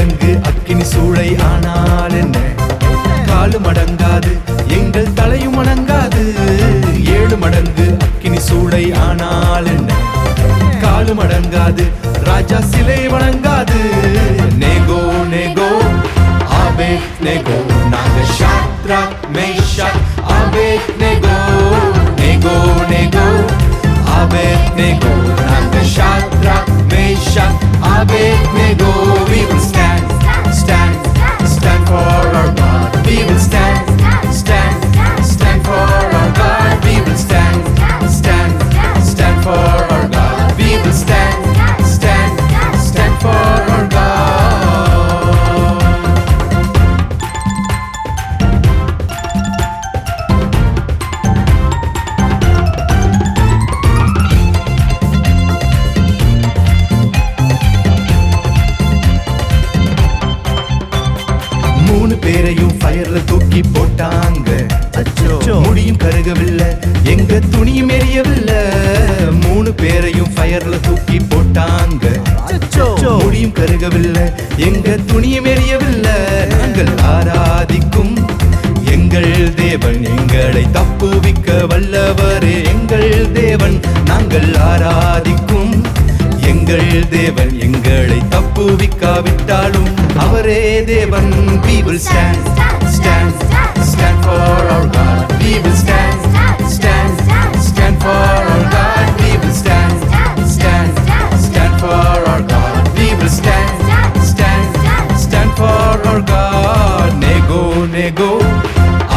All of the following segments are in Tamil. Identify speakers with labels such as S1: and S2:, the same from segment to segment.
S1: மடங்கு அக்கினி சூளை ஆனால் என்ன, காலும் அடங்காது எங்கள் தலையும் அடங்காது. 7 மடங்கு அக்கினி சூளை ஆனால் என்ன, காலும் அடங்காது ராஜா சிலை வணங்காது. நேகோ நேகோ ஆபேத் நேகோ, நாங்க ஷாத்ராக் மேஷாக் ஆபேத் நேகோ. நேகோ நேகோ ஆபேத் நேகோ, நாங்க Shadrach Meshach Abednego. We will stand, stand, stand for our God. We will stand, stand, stand for our God. We will stand, stand, stand for our God. We will stand, stand, stand for our God. மூணு பேரையும் ஃபயர்ல தூக்கி போட்டாங்க. முடியும் கருகவில்லை, எங்க துணியும் எரியவில்லை. 3 பேரையும் ஃபயர்ல தூக்கி போட்டாங்க. முடியும் கருகவில்லை, எங்க துணியும் எரியவில்லை. நாங்கள் ஆராதிக்கும் எங்கள் தேவன், எங்களை தப்புவிக்க வல்லவரே எங்கள் தேவன். நாங்கள் ஆராதிக்கும் எங்கள் தேவன், எங்களை தப்புவிக்காவிட்டாலும் அவரே தேவன். We will stand, stand, stand for our God. We will stand, stand, stand for our God. We will stand, stand, stand for our God. We will stand, stand, stand for our God. Nego nego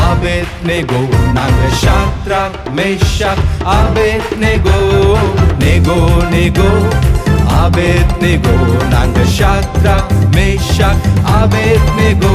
S1: ஆபேத் நேகோ, நாங்க ஷாத்ராக் மேஷாக் ஆபேத் நேகோ. நேகோ நேகோ ஆபேத் நேகோ, நாங்க ஷாத்ராக் மேஷாக் ஆபேத் நேகோ.